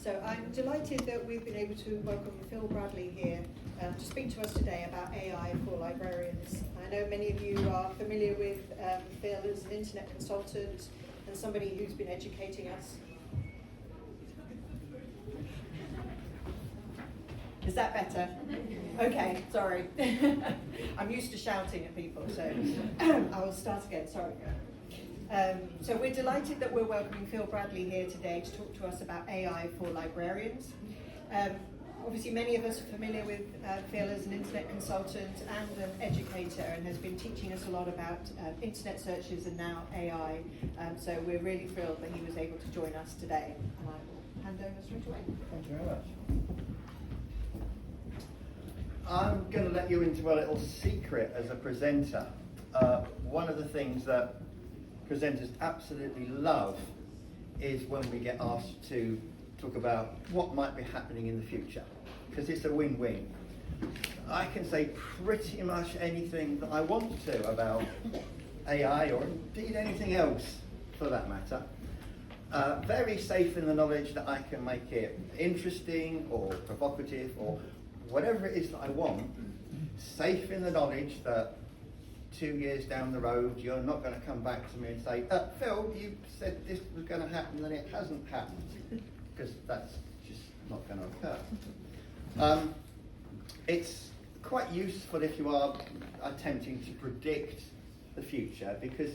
So I'm delighted that we've been able to welcome Phil Bradley here to speak to us today about AI for librarians. I know many of you are familiar with Phil as an internet consultant and somebody who's been educating us. Is that better? Okay, sorry. I'm used to shouting at people, so I will start again, sorry. So we're delighted that we're welcoming Phil Bradley here today to talk to us about AI for librarians. Obviously many of us are familiar with Phil as an internet consultant and an educator, and has been teaching us a lot about internet searches and now AI. So we're really thrilled that he was able to join us today. And I will hand over straight away. Thank you very much. I'm going to let you into a little secret as a presenter. One of the things that presenters absolutely love is when we get asked to talk about what might be happening in the future, because it's a win-win. I can say pretty much anything that I want to about AI, or indeed anything else for that matter. Very safe in the knowledge that I can make it interesting or provocative or whatever it is that I want, safe in the knowledge that 2 years down the road you're not going to come back to me and say, Phil, you said this was going to happen and it hasn't happened, because that's just not going to occur. It's quite useful if you are attempting to predict the future, because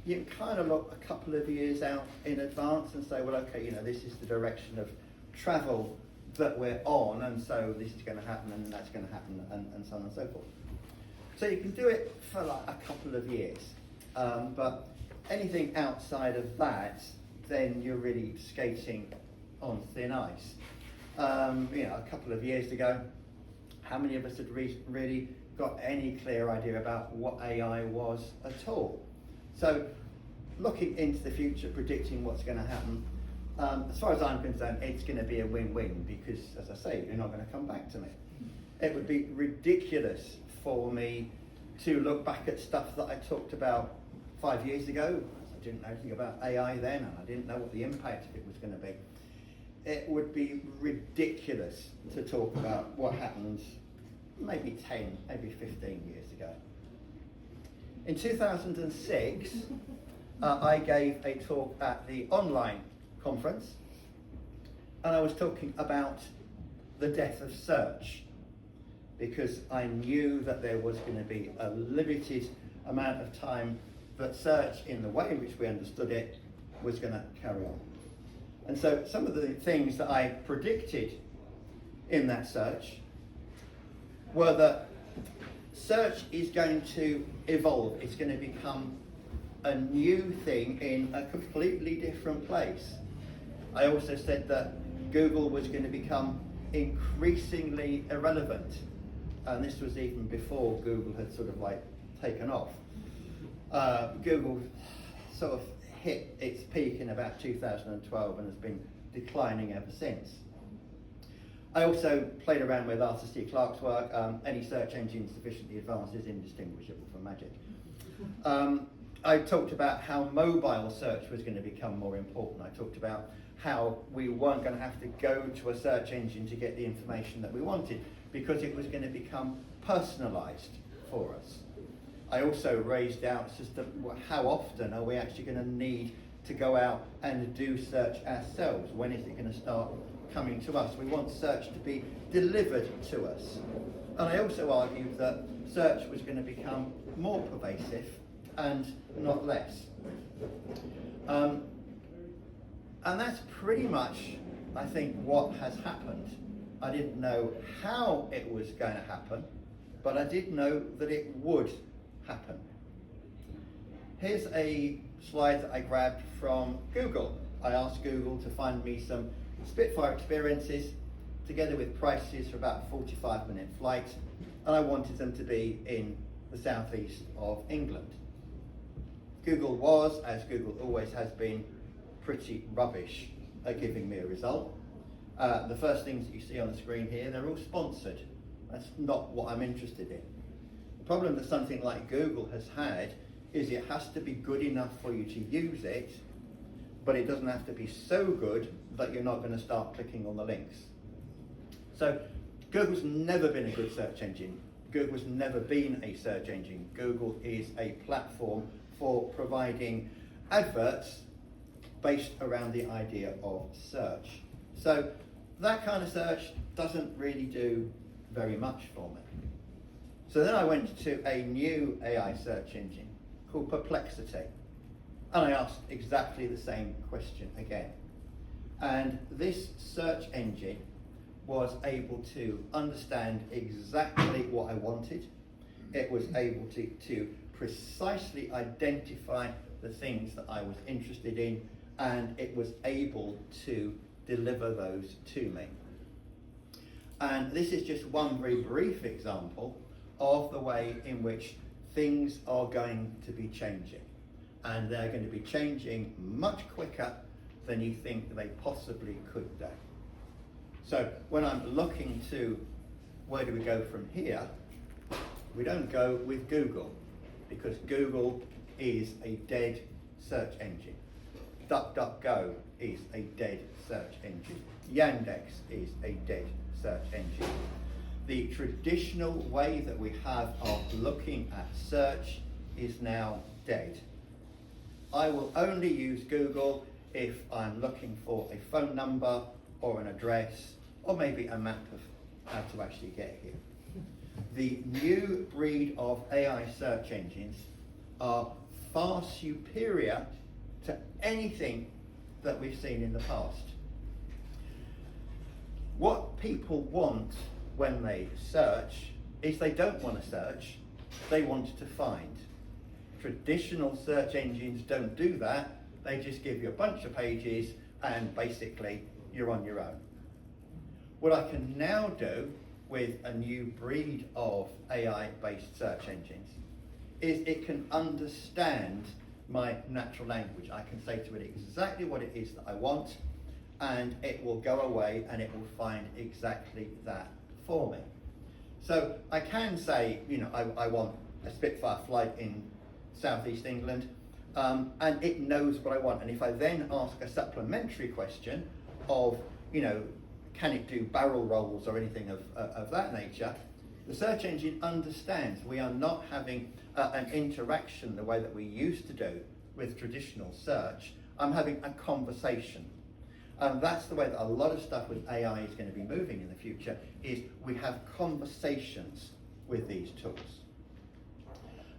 you can kind of look a couple of years out in advance and say, well, okay, this is the direction of travel that we're on, and so this is going to happen and that's going to happen, and so on and so forth. So you can do it for like a couple of years, but anything outside of that, then you're really skating on thin ice. A couple of years ago, how many of us had really got any clear idea about what AI was at all? So looking into the future, predicting what's going to happen, as far as I'm concerned, it's going to be a win-win, because, as I say, you're not going to come back to me. It would be ridiculous for me to look back at stuff that I talked about 5 years ago. I didn't know anything about AI then, and I didn't know what the impact of it was going to be. It would be ridiculous to talk about what happened maybe 10, maybe 15 years ago. In 2006, I gave a talk at the online conference, and I was talking about the death of search, because I knew that there was going to be a limited amount of time that search, in the way in which we understood it, was going to carry on. And so some of the things that I predicted in that search were that search is going to evolve. It's going to become a new thing in a completely different place. I also said that Google was going to become increasingly irrelevant, and this was even before Google had sort of taken off. Google sort of hit its peak in about 2012 and has been declining ever since. I also played around with Arthur C. Clarke's work. Any search engine sufficiently advanced is indistinguishable from magic. I talked about how mobile search was going to become more important. I talked about how we weren't going to have to go to a search engine to get the information that we wanted, because it was going to become personalised for us. I also raised doubts as to how often are we actually going to need to go out and do search ourselves. When is it going to start coming to us? We want search to be delivered to us. And I also argued that search was going to become more pervasive and not less. And that's pretty much, I think, what has happened. I didn't know how it was going to happen, but I did know that it would happen. Here's a slide that I grabbed from Google. I asked Google to find me some Spitfire experiences together with prices for about a 45-minute flight, and I wanted them to be in the southeast of England. Google was, as Google always has been, pretty rubbish at giving me a result. The first things that you see on the screen here, they're all sponsored. That's not what I'm interested in. The problem that something like Google has had is it has to be good enough for you to use it, but it doesn't have to be so good that you're not going to start clicking on the links. So Google's never been a good search engine. Google's never been a search engine. Google is a platform for providing adverts based around the idea of search. So that kind of search doesn't really do very much for me. So then I went to a new AI search engine called Perplexity, and I asked exactly the same question again. And this search engine was able to understand exactly what I wanted. It was able to precisely identify the things that I was interested in, and it was able to deliver those to me. And this is just one very brief example of the way in which things are going to be changing. And they're going to be changing much quicker than you think they possibly could do. So when I'm looking to where do we go from here, we don't go with Google, because Google is a dead search engine. DuckDuckGo is a dead search engine. Yandex is a dead search engine. The traditional way that we have of looking at search is now dead. I will only use Google if I'm looking for a phone number or an address or maybe a map of how to actually get here. The new breed of AI search engines are far superior to anything that we've seen in the past. What people want when they search is they don't want to search, they want to find. Traditional search engines don't do that. They just give you a bunch of pages and basically you're on your own. What I can now do with a new breed of AI-based search engines is it can understand my natural language. I can say to it exactly what it is that I want, and it will go away and it will find exactly that for me. So I can say, I want a Spitfire flight in Southeast England, and it knows what I want. And if I then ask a supplementary question of, can it do barrel rolls or anything of that nature, the search engine understands. We are not having an interaction the way that we used to do with traditional search. I'm having a conversation. And that's the way that a lot of stuff with AI is going to be moving in the future, is we have conversations with these tools.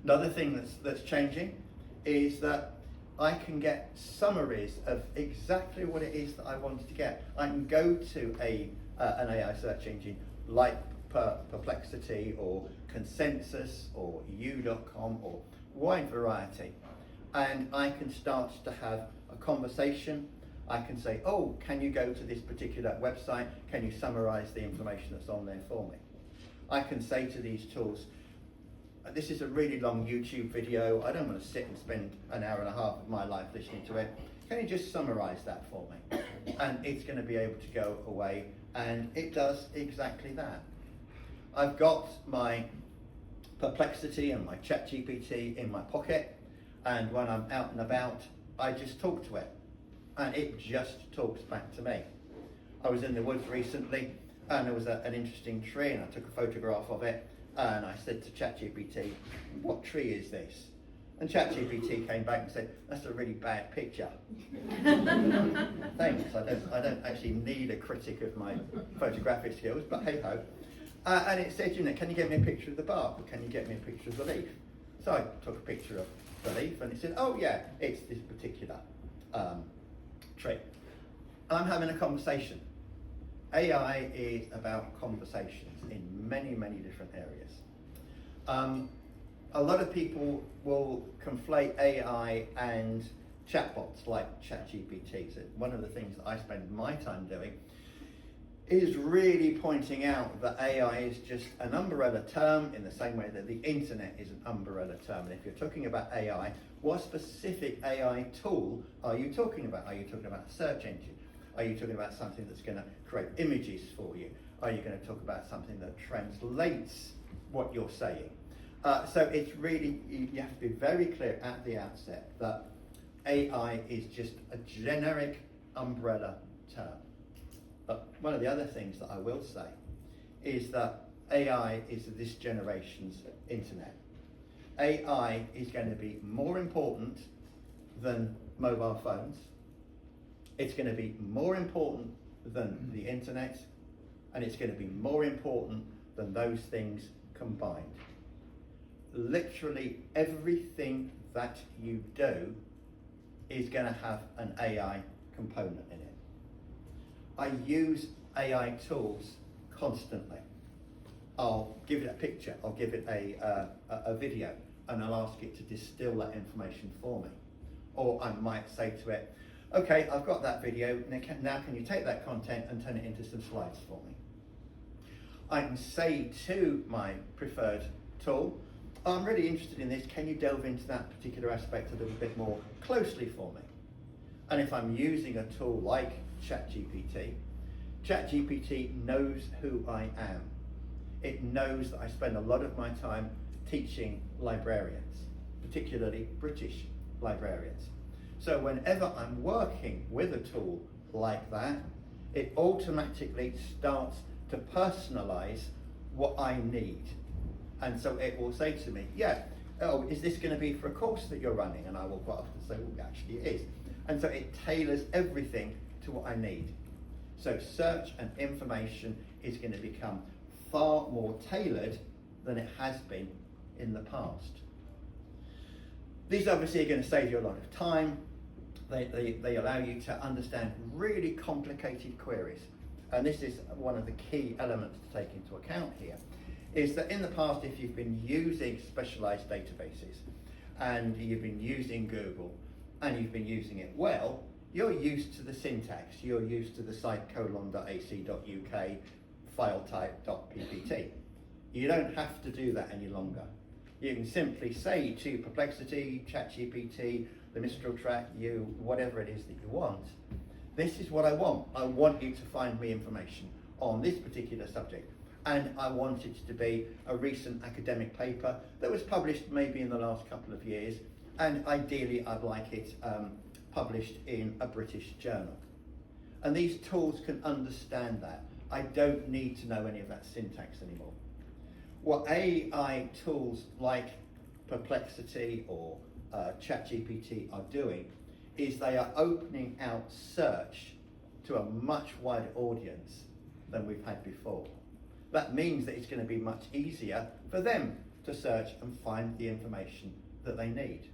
Another thing that's changing is that I can get summaries of exactly what it is that I wanted to get. I can go to an AI search engine like Perplexity or Consensus or U.com or wide variety, and I can start to have a conversation. I can say, oh, can you go to this particular website? Can you summarize the information that's on there for me? I can say to these tools, this is a really long YouTube video. I don't want to sit and spend an hour and a half of my life listening to it. Can you just summarize that for me? And it's going to be able to go away, and it does exactly that. I've got my Perplexity and my ChatGPT in my pocket, and when I'm out and about, I just talk to it, and it just talks back to me. I was in the woods recently, and there was an interesting tree, and I took a photograph of it, and I said to ChatGPT, what tree is this? And ChatGPT came back and said, that's a really bad picture. Thanks, I don't actually need a critic of my photographic skills, but hey ho. And it said, can you get me a picture of the bark, or can you get me a picture of the leaf? So I took a picture of the leaf, and it said, oh yeah, it's this particular tree. I'm having a conversation. AI is about conversations in many, many different areas. A lot of people will conflate AI and chatbots like ChatGPT. So one of the things that I spend my time doing is really pointing out that AI is just an umbrella term in the same way that the internet is an umbrella term. And if you're talking about AI, what specific AI tool are you talking about? Are you talking about a search engine? Are you talking about something that's going to create images for you? Are you going to talk about something that translates what you're saying? So it's really, you have to be very clear at the outset that AI is just a generic umbrella term. But one of the other things that I will say is that AI is this generation's internet. AI is going to be more important than mobile phones. It's going to be more important than the internet, and it's going to be more important than those things combined. Literally everything that you do is going to have an AI component in it. I use AI tools constantly. I'll give it a picture, I'll give it a video, and I'll ask it to distill that information for me. Or I might say to it, okay, I've got that video, now can you take that content and turn it into some slides for me? I can say to my preferred tool, I'm really interested in this, can you delve into that particular aspect a little bit more closely for me? And if I'm using a tool like ChatGPT, ChatGPT knows who I am. It knows that I spend a lot of my time teaching librarians, particularly British librarians. So whenever I'm working with a tool like that, it automatically starts to personalize what I need. And so it will say to me, yeah, oh, is this going to be for a course that you're running? And I will quite often say, well, actually it is. And so it tailors everything to what I need. So search and information is going to become far more tailored than it has been in the past. These obviously are going to save you a lot of time. They allow you to understand really complicated queries. And this is one of the key elements to take into account here, is that in the past, if you've been using specialized databases and you've been using Google and you've been using it well, you're used to the syntax, you're used to the site:/.ac.uk file type.ppt. You don't have to do that any longer. You can simply say to Perplexity, ChatGPT, the Mistral Track, whatever it is that you want, this is what I want. I want you to find me information on this particular subject. And I want it to be a recent academic paper that was published maybe in the last couple of years, and ideally I'd like it published in a British journal. And these tools can understand that. I don't need to know any of that syntax anymore. What AI tools like Perplexity or ChatGPT are doing is they are opening out search to a much wider audience than we've had before. That means that it's going to be much easier for them to search and find the information that they need.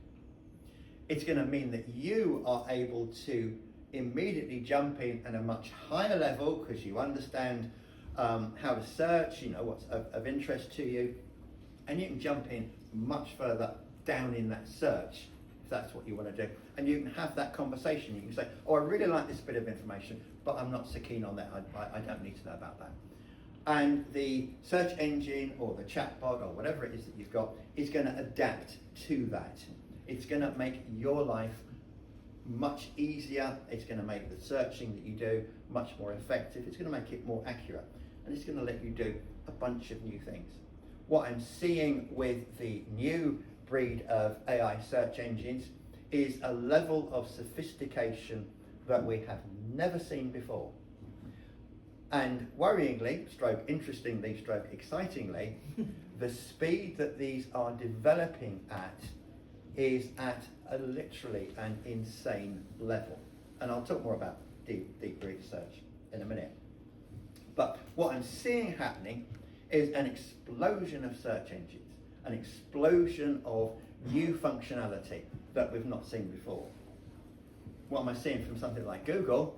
It's going to mean that you are able to immediately jump in at a much higher level because you understand how to search, you know what's of interest to you, and you can jump in much further down in that search if that's what you want to do, and you can have that conversation. You can say, oh, I really like this bit of information, but I'm not so keen on that. I don't need to know about that. And the search engine or the chatbot or whatever it is that you've got is going to adapt to that. It's going to make your life much easier. It's going to make the searching that you do much more effective. It's going to make it more accurate. And it's going to let you do a bunch of new things. What I'm seeing with the new breed of AI search engines is a level of sophistication that we have never seen before. And worryingly, stroke interestingly, stroke excitingly, the speed that these are developing at is at literally an insane level. And I'll talk more about deep research in a minute. But what I'm seeing happening is an explosion of search engines, an explosion of new functionality that we've not seen before. What am I seeing from something like Google?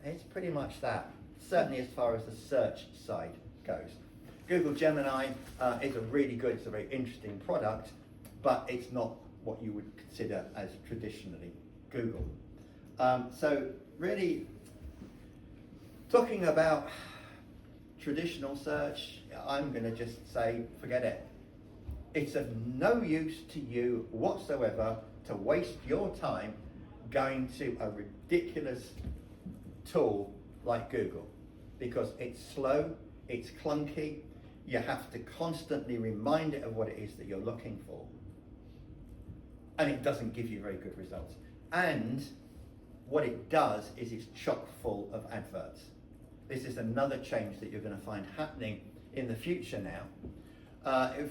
It's pretty much that, certainly as far as the search side goes. Google Gemini is a really good, it's a very interesting product, but it's not what you would consider as traditionally Google. So really, talking about traditional search, I'm going to just say, forget it. It's of no use to you whatsoever to waste your time going to a ridiculous tool like Google, because it's slow, it's clunky, you have to constantly remind it of what it is that you're looking for, and it doesn't give you very good results. And what it does is it's chock full of adverts. This is another change that you're going to find happening in the future now.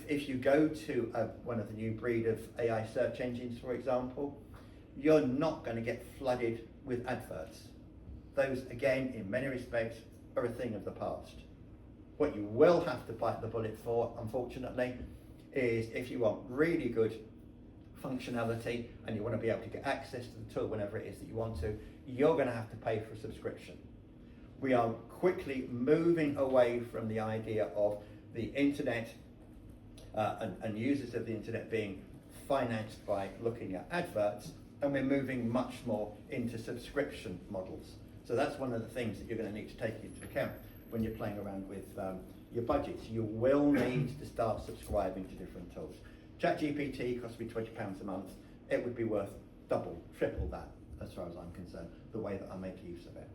If you go to one of the new breed of AI search engines, for example, you're not going to get flooded with adverts. Those, again, in many respects, are a thing of the past. What you will have to bite the bullet for, unfortunately, is if you want really good functionality and you want to be able to get access to the tool whenever it is that you want to, you're going to have to pay for a subscription. We are quickly moving away from the idea of the internet and users of the internet being financed by looking at adverts, and we're moving much more into subscription models. So that's one of the things that you're going to need to take into account when you're playing around with your budgets. You will need to start subscribing to different tools. ChatGPT costs me £20 a month. It would be worth double, triple that, as far as I'm concerned, the way that I make use of it.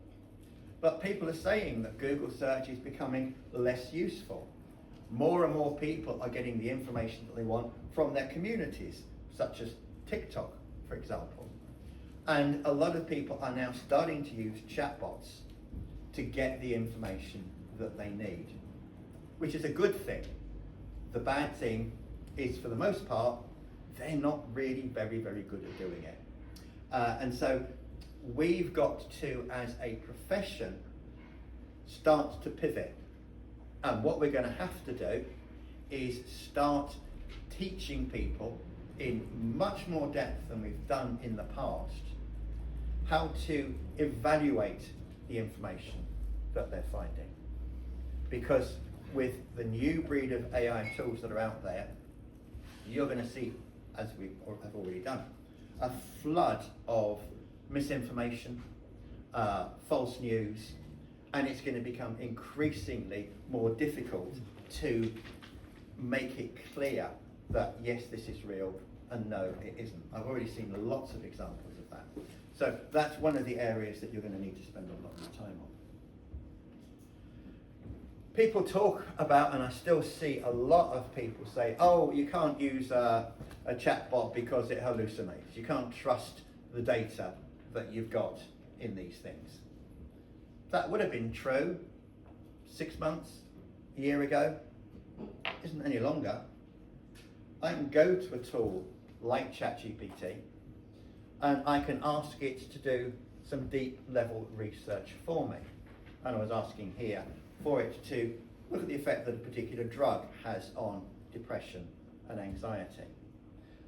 But people are saying that Google search is becoming less useful. More and more people are getting the information that they want from their communities, such as TikTok, for example. And a lot of people are now starting to use chatbots to get the information that they need, which is a good thing. The bad thing is, for the most part, they're not really very, very good at doing it. And so we've got to, as a profession, start to pivot. And what we're going to have to do is start teaching people in much more depth than we've done in the past how to evaluate the information that they're finding. Because with the new breed of AI tools that are out there, you're going to see, as we have already done, a flood of misinformation, false news, and it's going to become increasingly more difficult to make it clear that yes, this is real, and no, it isn't. I've already seen lots of examples of that. So that's one of the areas that you're going to need to spend a lot of time on. People talk about, and I still see a lot of people say, oh, you can't use a chatbot because it hallucinates. You can't trust the data that you've got in these things. That would have been true 6 months, a year ago. It isn't any longer. I can go to a tool like ChatGPT and I can ask it to do some deep level research for me. And I was asking here for it to look at the effect that a particular drug has on depression and anxiety.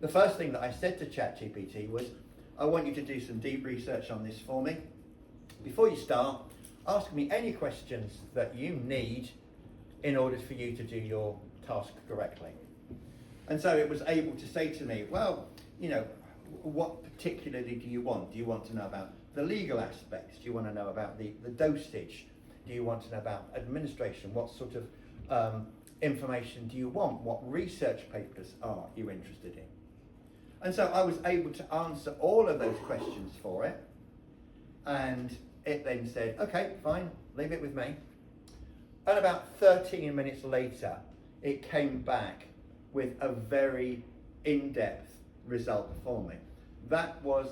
The first thing that I said to ChatGPT was, I want you to do some deep research on this for me. Before you start, ask me any questions that you need in order for you to do your task correctly. And so it was able to say to me, well, you know, what particularly do you want? Do you want to know about the legal aspects? Do you want to know about the dosage? Do you want to know about administration? What sort of information do you want? What research papers are you interested in? And so I was able to answer all of those questions for it. And it then said, okay, fine, leave it with me. And about 13 minutes later, it came back with a very in-depth result for me. That was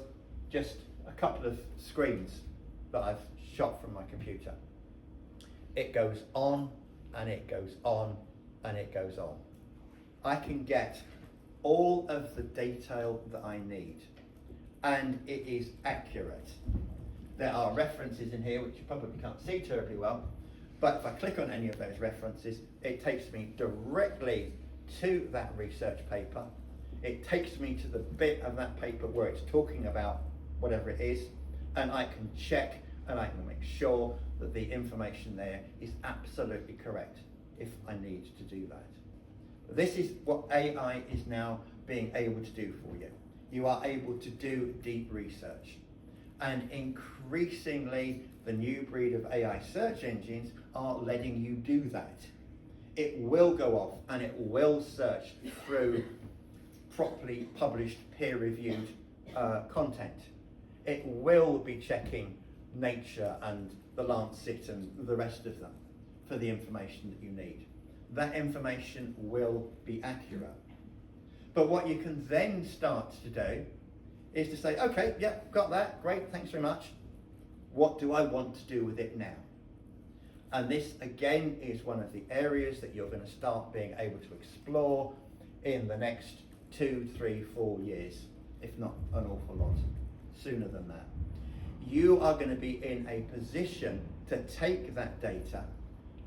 just a couple of screens that I've shot from my computer. It goes on and it goes on and it goes on. I can get all of the detail that I need, and it is accurate. There are references in here which you probably can't see terribly well, but if I click on any of those references, it takes me directly to that research paper. It takes me to the bit of that paper where it's talking about whatever it is, and I can check and I can make sure that the information there is absolutely correct if I need to do that. This is what AI is now being able to do for you. You are able to do deep research. And increasingly, the new breed of AI search engines are letting you do that. It will go off and it will search through properly published, peer-reviewed content. It will be checking Nature and The Lancet and the rest of them for the information that you need. That information will be accurate. But what you can then start to do is to say, okay, yeah, got that, great, thanks very much. What do I want to do with it now? And this, again, is one of the areas that you're going to start being able to explore in the next 2, 3, 4 years, if not an awful lot sooner than that. You are going to be in a position to take that data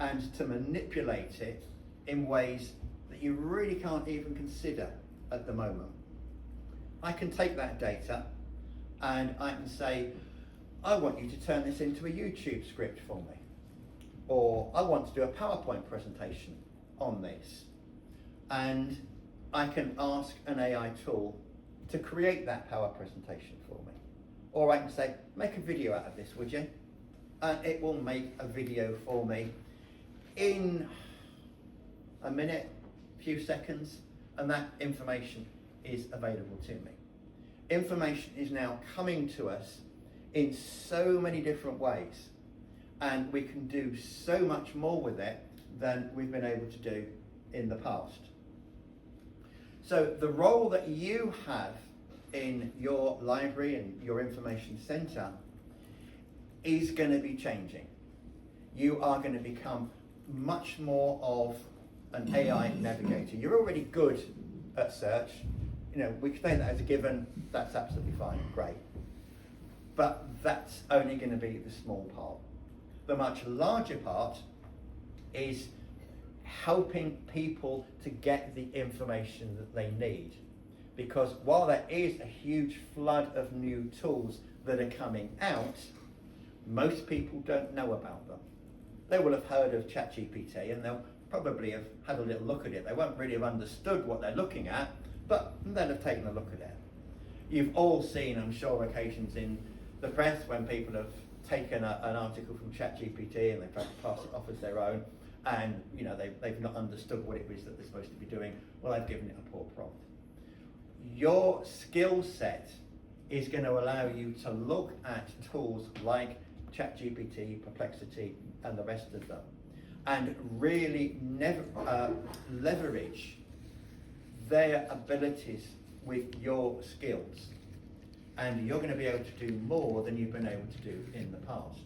and to manipulate it in ways that you really can't even consider at the moment. I can take that data and I can say, I want you to turn this into a YouTube script for me. Or I want to do a PowerPoint presentation on this. And I can ask an AI tool to create that PowerPoint presentation for me. Or I can say, make a video out of this, would you? And it will make a video for me in a minute, few seconds, and that information is available to me. Information is now coming to us in so many different ways, and we can do so much more with it than we've been able to do in the past. So the role that you have in your library and your information centre is going to be changing. You are going to become much more of an AI navigator. You're already good at search. You know, we can take that as a given, that's absolutely fine, great. But that's only going to be the small part. The much larger part is helping people to get the information that they need. Because while there is a huge flood of new tools that are coming out, most people don't know about them. They will have heard of ChatGPT and they'll probably have had a little look at it. They won't really have understood what they're looking at, but they'll have taken a look at it. You've all seen, I'm sure, occasions in the press when people have taken an article from ChatGPT and they've tried to pass it off as their own, and you know they've not understood what it is that they're supposed to be doing. Well, they've given it a poor prompt. Your skill set is going to allow you to look at tools like ChatGPT, Perplexity, and the rest of them, and really leverage their abilities with your skills. And you're going to be able to do more than you've been able to do in the past.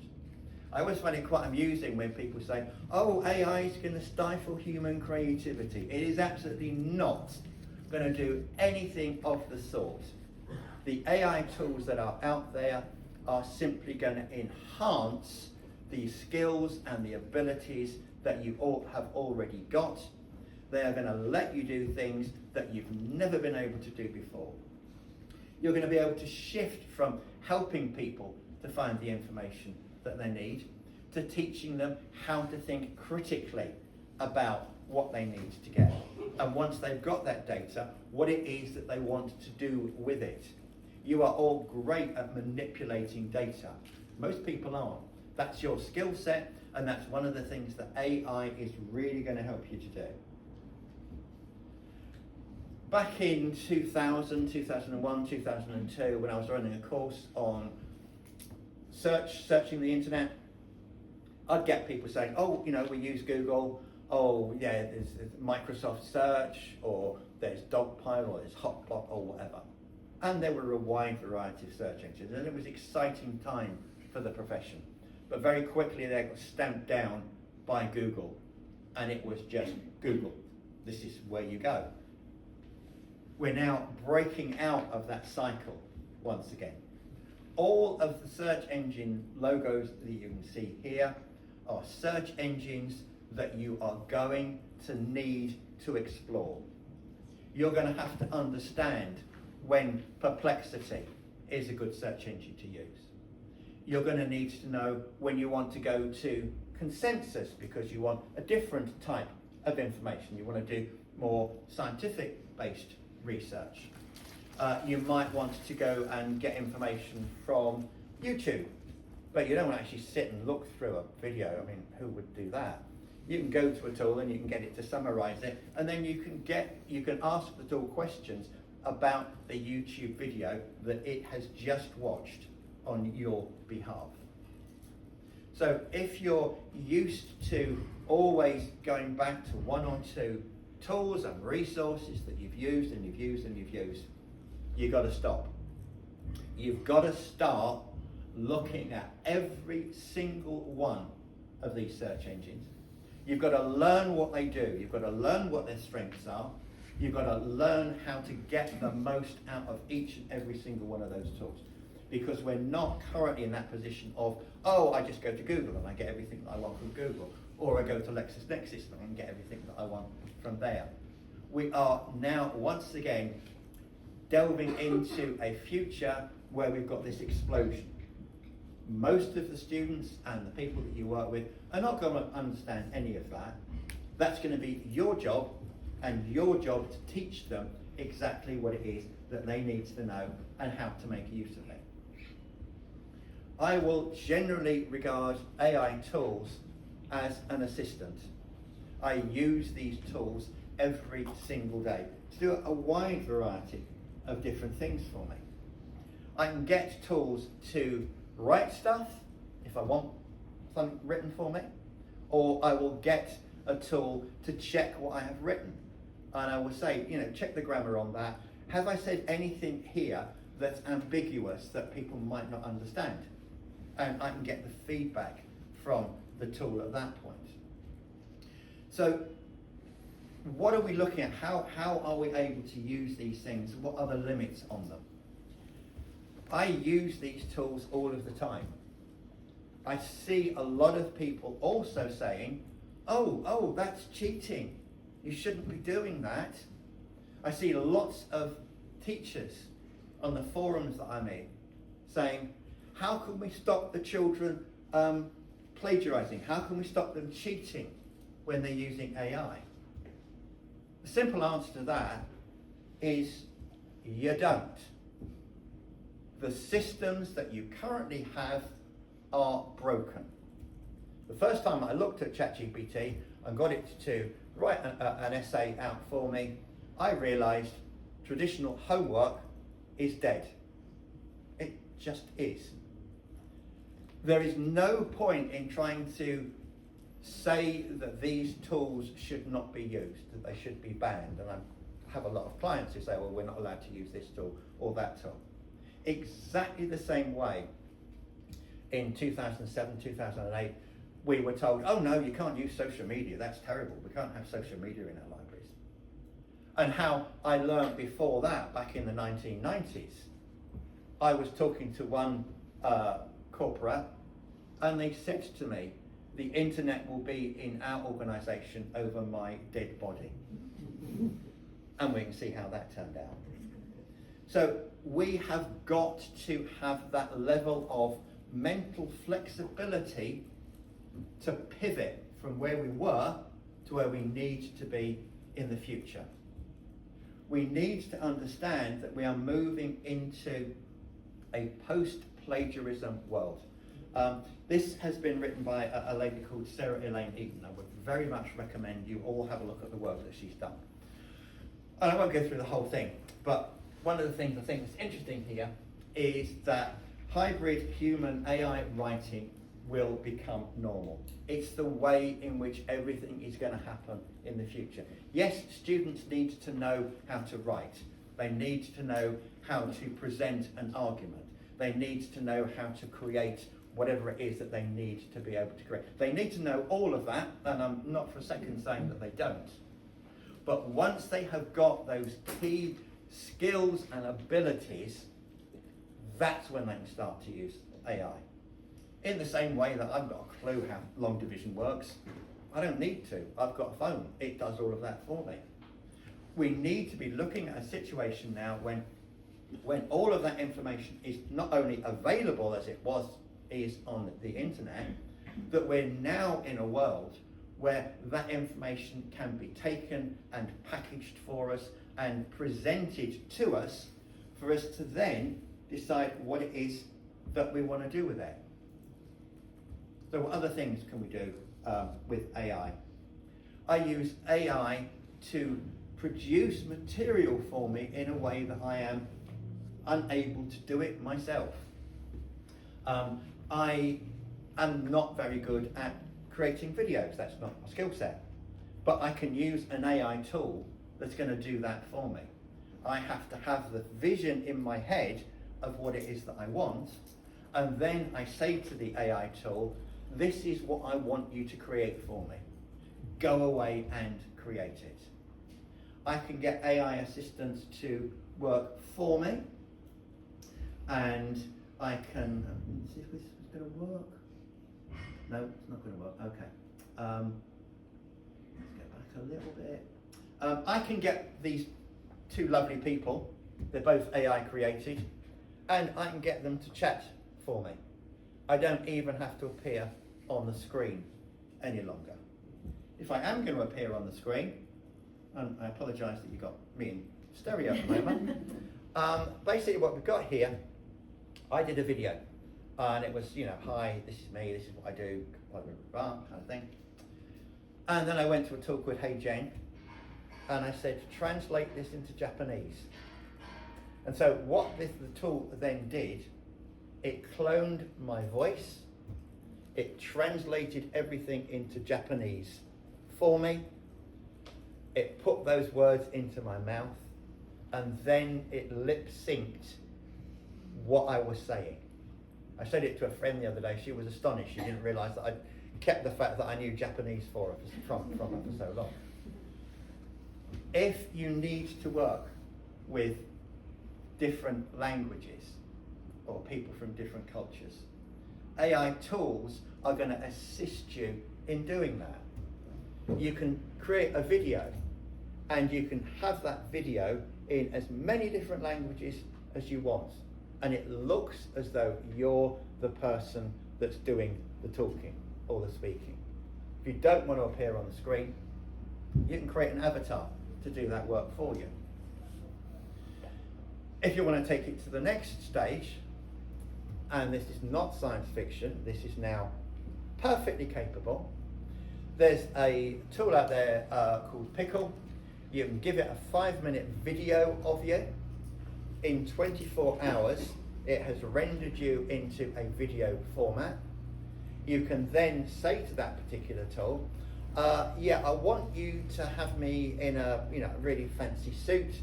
I always find it quite amusing when people say, oh, AI is going to stifle human creativity. It is absolutely not going to do anything of the sort. The AI tools that are out there are simply going to enhance the skills and the abilities that you all have already got. They are going to let you do things that you've never been able to do before. You're going to be able to shift from helping people to find the information that they need to teaching them how to think critically about what they need to get. And once they've got that data, what it is that they want to do with it. You are all great at manipulating data. Most people aren't. That's your skill set, and that's one of the things that AI is really going to help you to do. Back in 2000, 2001, 2002, when I was running a course on searching the internet, I'd get people saying, oh, you know, we use Google, oh, yeah, there's Microsoft Search, or there's Dogpile, or there's Hotplot, or whatever. And there were a wide variety of search engines, and it was an exciting time for the profession. But very quickly they got stamped down by Google, and it was just Google. This is where you go. We're now breaking out of that cycle once again. All of the search engine logos that you can see here are search engines that you are going to need to explore. You're going to have to understand when Perplexity is a good search engine to use. You're going to need to know when you want to go to Consensus because you want a different type of information. You want to do more scientific-based research. You might want to go and get information from YouTube, but you don't want to actually sit and look through a video. I mean, who would do that? You can go to a tool and you can get it to summarize it, and then you can ask the tool questions about the YouTube video that it has just watched on your behalf. So if you're used to always going back to one or two tools and resources that you've used and you've used and you've used, you've got to stop. you've got to start looking at every single one of these search engines. You've got to learn what they do. You've got to learn what their strengths are. You've got to learn how to get the most out of each and every single one of those tools. Because we're not currently in that position of, oh, I just go to Google and I get everything that I want from Google. Or I go to LexisNexis and get everything that I want from there. We are now, once again, delving into a future where we've got this explosion. Most of the students and the people that you work with are not going to understand any of that. That's going to be your job, and your job to teach them exactly what it is that they need to know and how to make use of it. I will generally regard AI tools as an assistant. I use these tools every single day to do a wide variety of different things for me. I can get tools to write stuff if I want something written for me, or I will get a tool to check what I have written. And I will say, check the grammar on that. Have I said anything here that's ambiguous that people might not understand? And I can get the feedback from the tool at that point. So what are we looking at? How are we able to use these things? What are the limits on them? I use these tools all of the time. I see a lot of people also saying, oh, that's cheating. You shouldn't be doing that. I see lots of teachers on the forums that I'm in saying, how can we stop the children plagiarizing? How can we stop them cheating when they're using AI? The simple answer to that is you don't. The systems that you currently have are broken. The first time I looked at ChatGPT and got it to write an essay out for me, I realized traditional homework is dead. It just is. There is no point in trying to say that these tools should not be used, that they should be banned. And I have a lot of clients who say, well, we're not allowed to use this tool or that tool. Exactly the same way in 2007, 2008, we were told, oh no, you can't use social media, that's terrible, we can't have social media in our libraries. And how I learned before that, back in the 1990s, I was talking to one corporate, and they said to me, the internet will be in our organisation over my dead body. And we can see how that turned out. So we have got to have that level of mental flexibility to pivot from where we were to where we need to be in the future. We need to understand that we are moving into a post-plagiarism world. This has been written by a lady called Sarah Elaine Eaton. I would very much recommend you all have a look at the work that she's done. And I won't go through the whole thing, but one of the things I think is interesting here is that hybrid human AI writing will become normal. It's the way in which everything is going to happen in the future. Yes, students need to know how to write. They need to know how to present an argument. They need to know how to create whatever it is that they need to be able to create. They need to know all of that, and I'm not for a second saying that they don't. But once they have got those key skills and abilities, that's when they can start to use AI. In the same way that I've got a clue how long division works, I don't need to. I've got a phone. It does all of that for me. We need to be looking at a situation now when all of that information is not only available as it is on the internet, that we're now in a world where that information can be taken and packaged for us and presented to us for us to then decide what it is that we want to do with it. So what other things can we do with AI? I use AI to produce material for me in a way that I am unable to do it myself. I am not very good at creating videos. That's not my skill set. But I can use an AI tool that's going to do that for me. I have to have the vision in my head of what it is that I want, and then I say to the AI tool, this is what I want you to create for me. Go away and create it. I can get AI assistants to work for me, and I can see if this is going to work. No, it's not going to work. Okay. Let's get back a little bit. I can get these two lovely people, they're both AI created, and I can get them to chat for me. I don't even have to appear on the screen any longer. If I am going to appear on the screen, and I apologise that you got me in stereo at the moment, basically what we've got here, I did a video, and it was, hi, this is me, this is what I do, blah, blah, blah, kind of thing. And then I went to a tool called Hey Jane, and I said, translate this into Japanese. And so what the tool then did, it cloned my voice, it translated everything into Japanese for me, it put those words into my mouth, and then it lip synced what I was saying. I said it to a friend the other day, she was astonished, she didn't realise that I'd kept the fact that I knew Japanese from her for so long. If you need to work with different languages or people from different cultures, AI tools are going to assist you in doing that. You can create a video and you can have that video in as many different languages as you want, and it looks as though you're the person that's doing the talking or the speaking. If you don't want to appear on the screen, you can create an avatar to do that work for you. If you want to take it to the next stage, and this is not science fiction, this is now perfectly capable, there's a tool out there called Pickle. You can give it a 5-minute video of you. In 24 hours, it has rendered you into a video format. You can then say to that particular tool, yeah, I want you to have me in a really fancy suit,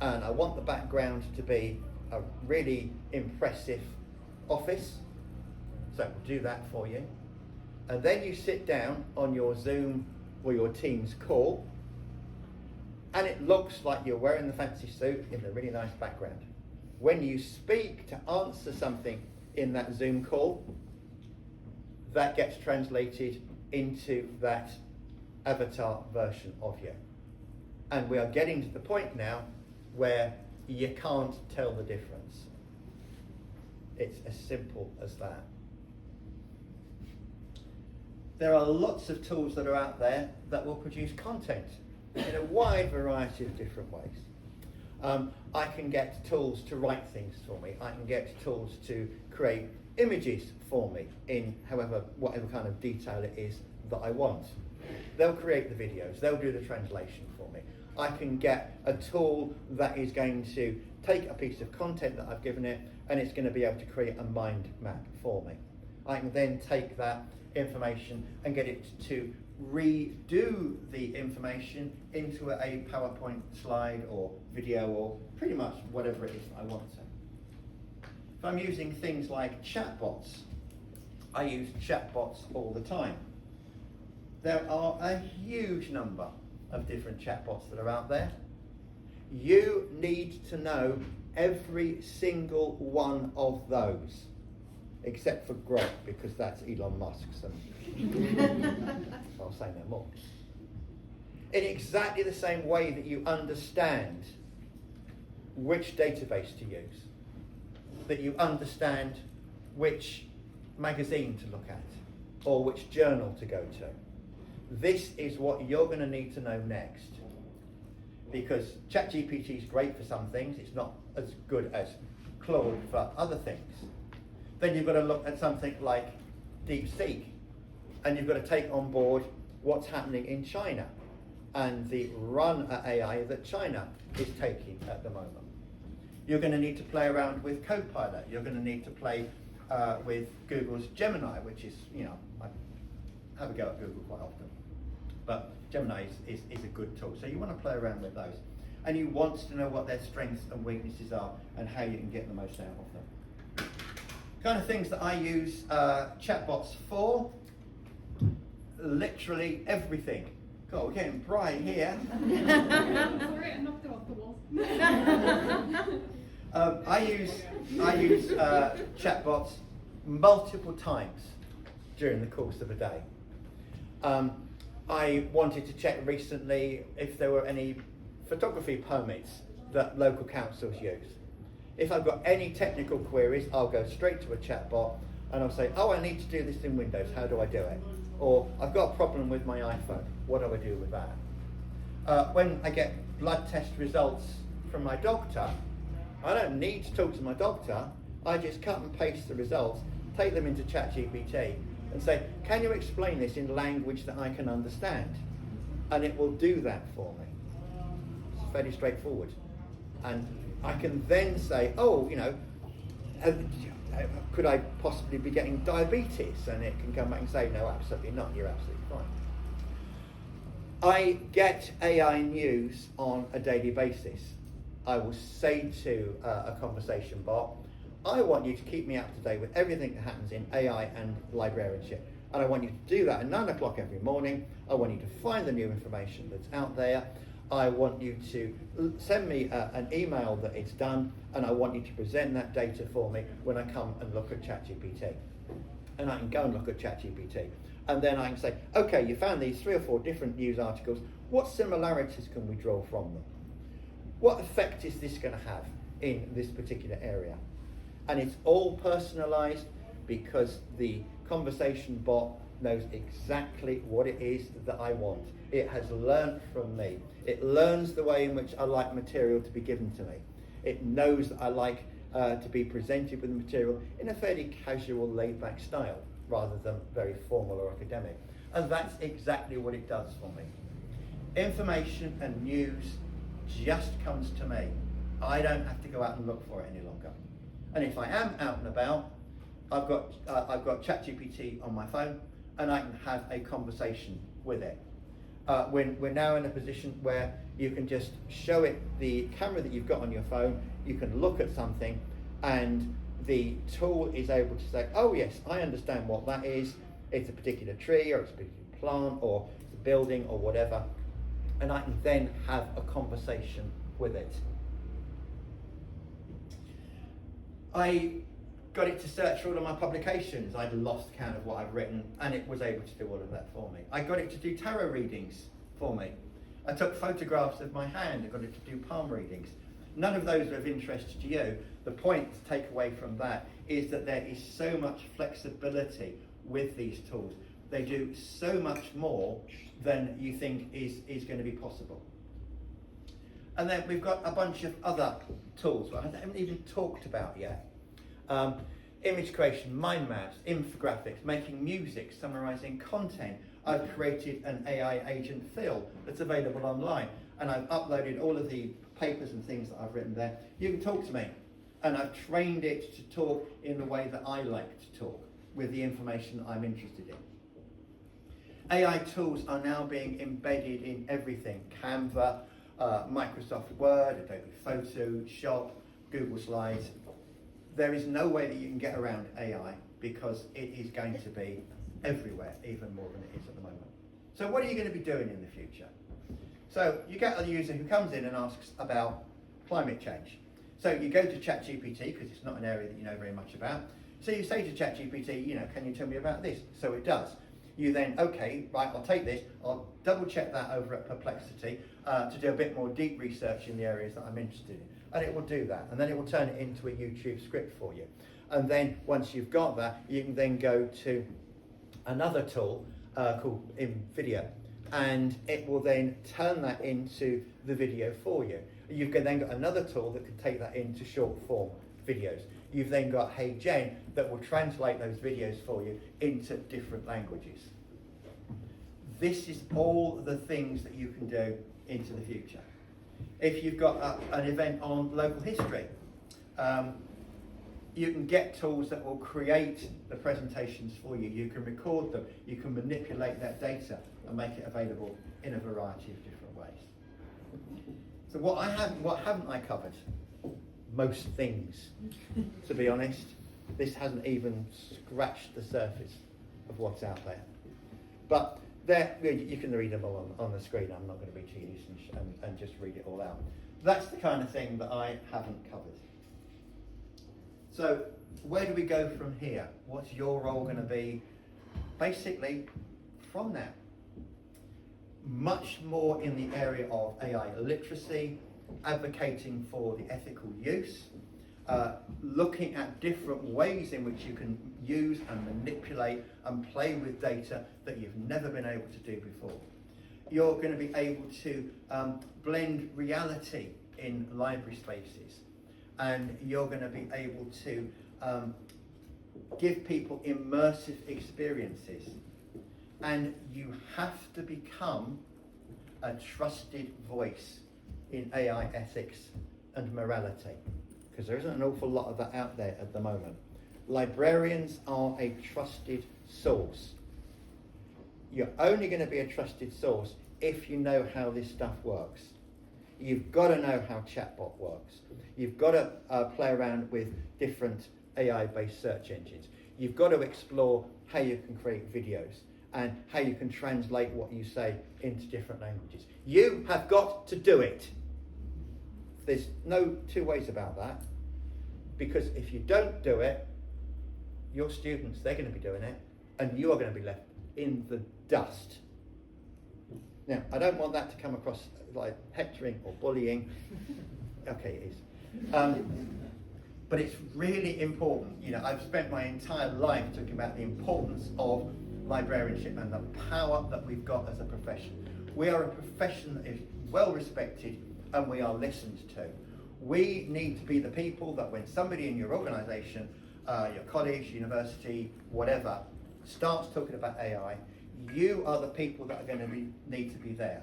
and I want the background to be a really impressive office. So it will do that for you. And then you sit down on your Zoom or your Teams call, and it looks like you're wearing the fancy suit in the really nice background. When you speak to answer something in that Zoom call, that gets translated into that avatar version of you. And we are getting to the point now where you can't tell the difference. It's as simple as that. There are lots of tools that are out there that will produce content in a wide variety of different ways. I can get tools to write things for me. I can get tools to create images for me in whatever kind of detail it is that I want. They'll create the videos, they'll do the translation for me. I can get a tool that is going to take a piece of content that I've given it, and it's going to be able to create a mind map for me. I can then take that information and get it to redo the information into a PowerPoint slide or video or pretty much whatever it is I want to. If I'm using things like chatbots, I use chatbots all the time. There are a huge number of different chatbots that are out there. You need to know every single one of those, except for Grok, because that's Elon Musk's, and I'll say no more. In exactly the same way that you understand which database to use, that you understand which magazine to look at, or which journal to go to. This is what you're going to need to know next. Because ChatGPT is great for some things, it's not as good as Claude for other things. Then you've got to look at something like DeepSeek, and you've got to take on board what's happening in China and the run at AI that China is taking at the moment. You're going to need to play around with Copilot. You're going to need to play with Google's Gemini, which is, I have a go at Google quite often, but Gemini is a good tool. So you want to play around with those. and you want to know what their strengths and weaknesses are and how you can get the most out of them. Kind of things that I use chatbots for, literally everything. God, we're getting bright here. Sorry, I knocked it off the walls. I use chatbots multiple times during the course of a day. I wanted to check recently if there were any photography permits that local councils use. If I've got any technical queries, I'll go straight to a chatbot and I'll say, oh, I need to do this in Windows, how do I do it? Or I've got a problem with my iPhone, what do I do with that? When I get blood test results from my doctor, I don't need to talk to my doctor, I just cut and paste the results, take them into ChatGPT and say, can you explain this in language that I can understand? And it will do that for me. It's fairly straightforward. And I can then say, oh, you know, could I possibly be getting diabetes? And it can come back and say, no, absolutely not, you're absolutely fine. I get AI news on a daily basis. I will say to a conversation bot, I want you to keep me up to date with everything that happens in AI and librarianship. And I want you to do that at 9 o'clock every morning. I want you to find the new information that's out there. I want you to send me an email that it's done, and I want you to present that data for me when I come and look at ChatGPT. And I can go and look at ChatGPT. And then I can say, okay, you found these 3 or 4 different news articles. What similarities can we draw from them? What effect is this going to have in this particular area? And it's all personalized because the conversation bot knows exactly what it is that I want. It has learned from me. It learns the way in which I like material to be given to me. It knows that I like to be presented with the material in a fairly casual, laid-back style, rather than very formal or academic. And that's exactly what it does for me. Information and news just comes to me. I don't have to go out and look for it any longer. And if I am out and about, I've got ChatGPT on my phone, and I can have a conversation with it. We're now in a position where you can just show it the camera that you've got on your phone, you can look at something, and the tool is able to say, oh yes, I understand what that is. It's a particular tree, or it's a particular plant, or it's a building, or whatever. And I can then have a conversation with it. I got it to search for all of my publications. I'd lost count of what I've written, and it was able to do all of that for me. I got it to do tarot readings for me. I took photographs of my hand. I got it to do palm readings. None of those are of interest to you. The point to take away from that is that there is so much flexibility with these tools. They do so much more than you think is going to be possible. And then we've got a bunch of other tools that I haven't even talked about yet. Image creation, mind maps, infographics, making music, summarizing content. I've created an AI agent Phil that's available online, and I've uploaded all of the papers and things that I've written there. You can talk to me, and I've trained it to talk in the way that I like to talk, with the information I'm interested in. AI tools are now being embedded in everything. Canva, Microsoft Word, Adobe Photoshop, Google Slides. There is no way that you can get around AI because it is going to be everywhere, even more than it is at the moment. So what are you going to be doing in the future? So you get a user who comes in and asks about climate change. So you go to ChatGPT, because it's not an area that you know very much about. So you say to ChatGPT, can you tell me about this? So it does. You then, okay, right, I'll take this, I'll double check that over at Perplexity to do a bit more deep research in the areas that I'm interested in. And it will do that. And then it will turn it into a YouTube script for you. And then once you've got that, you can then go to another tool called InVideo. And it will then turn that into the video for you. You've then got another tool that can take that into short form videos. You've then got Hey Jen that will translate those videos for you into different languages. This is all the things that you can do into the future. If you've got an event on local history, you can get tools that will create the presentations for you. You can record them, you can manipulate that data and make it available in a variety of different ways. So what haven't I covered? Most things, to be honest. This hasn't even scratched the surface of what's out there. But there, you can read them all on the screen. I'm not going to be tedious and just read it all out. That's the kind of thing that I haven't covered. So where do we go from here? What's your role going to be basically from now? Much more in the area of AI literacy, advocating for the ethical use, looking at different ways in which you can use and manipulate and play with data that you've never been able to do before. You're going to be able to blend reality in library spaces, and you're going to be able to give people immersive experiences. And you have to become a trusted voice in AI ethics and morality, because there isn't an awful lot of that out there at the moment. Librarians are a trusted source. You're only going to be a trusted source if you know how this stuff works. You've got to know how chatbot works. You've got to play around with different AI-based search engines. You've got to explore how you can create videos and how you can translate what you say into different languages. You have got to do it. There's no two ways about that, because if you don't do it, your students, they're going to be doing it, and you are going to be left in the dust. Now, I don't want that to come across like hectoring or bullying. Okay, it is. But it's really important. You know, I've spent my entire life talking about the importance of librarianship and the power that we've got as a profession. We are a profession that is well respected and we are listened to. We need to be the people that when somebody in your organisation, your college, university, whatever, starts talking about AI, you are the people that are going to need to be there.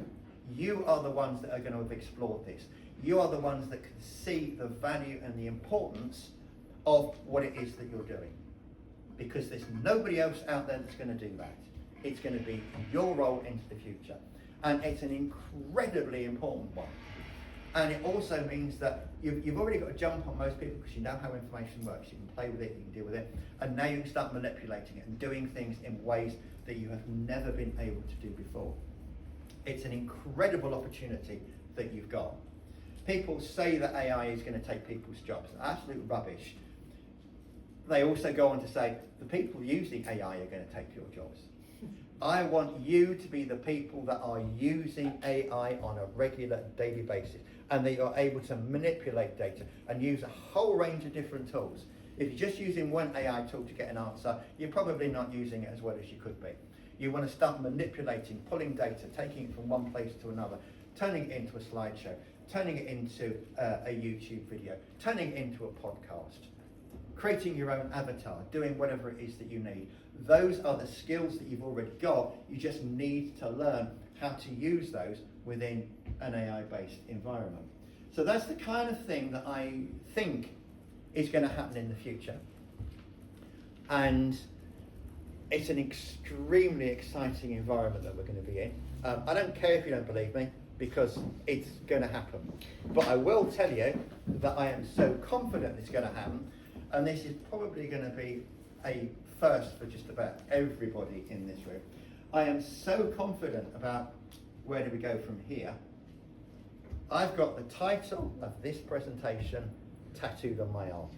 You are the ones that are going to have explored this. You are the ones that can see the value and the importance of what it is that you're doing. Because there's nobody else out there that's going to do that. It's going to be your role into the future. And it's an incredibly important one. And it also means that you've already got a jump on most people because you know how information works. You can play with it, you can deal with it, and now you can start manipulating it and doing things in ways that you have never been able to do before. It's an incredible opportunity that you've got. People say that AI is going to take people's jobs. Absolute rubbish. They also go on to say the people using AI are going to take your jobs. I want you to be the people that are using AI on a regular, daily basis, and that you're able to manipulate data and use a whole range of different tools. If you're just using one AI tool to get an answer, you're probably not using it as well as you could be. You want to start manipulating, pulling data, taking it from one place to another, turning it into a slideshow, turning it into a YouTube video, turning it into a podcast, creating your own avatar, doing whatever it is that you need. Those are the skills that you've already got. You just need to learn how to use those within an AI-based environment. So that's the kind of thing that I think is going to happen in the future. And it's an extremely exciting environment that we're going to be in. I don't care if you don't believe me, because it's going to happen. But I will tell you that I am so confident it's going to happen, and this is probably going to be a first for just about everybody in this room. I am so confident about where do we go from here. I've got the title of this presentation tattooed on my arm.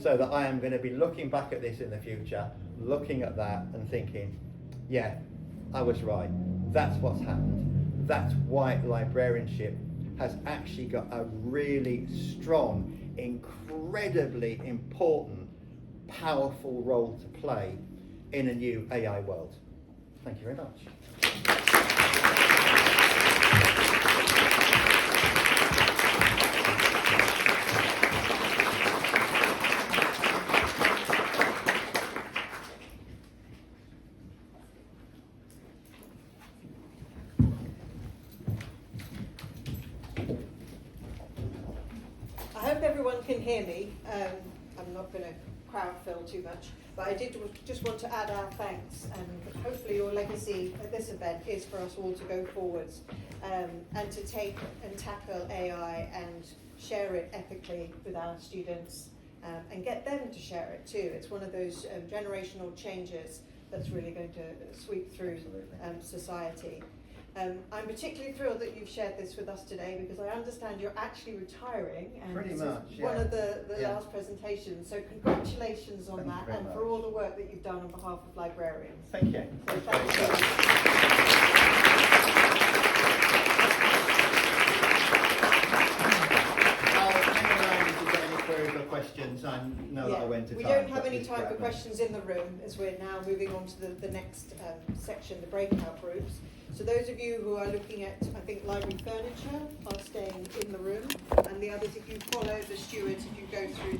So that I am going to be looking back at this in the future, looking at that and thinking, yeah, I was right. That's what's happened. That's why librarianship has actually got a really strong, incredibly important, powerful role to play in a new AI world. Thank you very much. I hope everyone can hear me. I'm not going to crowd Phil too much, but I did just want to add our thanks, and hopefully your legacy at this event is for us all to go forwards and to take and tackle AI and share it ethically with our students and get them to share it too. It's one of those generational changes that's really going to sweep through society. I'm particularly thrilled that you've shared this with us today, because I understand you're actually retiring, and Pretty this much, is yeah. one of the Yeah. last presentations. So congratulations on Thank you that, very and much. for all the work that you've done on behalf of librarians. Thank you. So thank you. I'll hang around if you get any queries or questions. I know that I went to We time. don't have but any just time for grab me. questions in the room, as we're now moving on to the next section, the breakout groups. So those of you who are looking at, I think, library furniture are staying in the room, and the others, if you follow the stewards, if you go through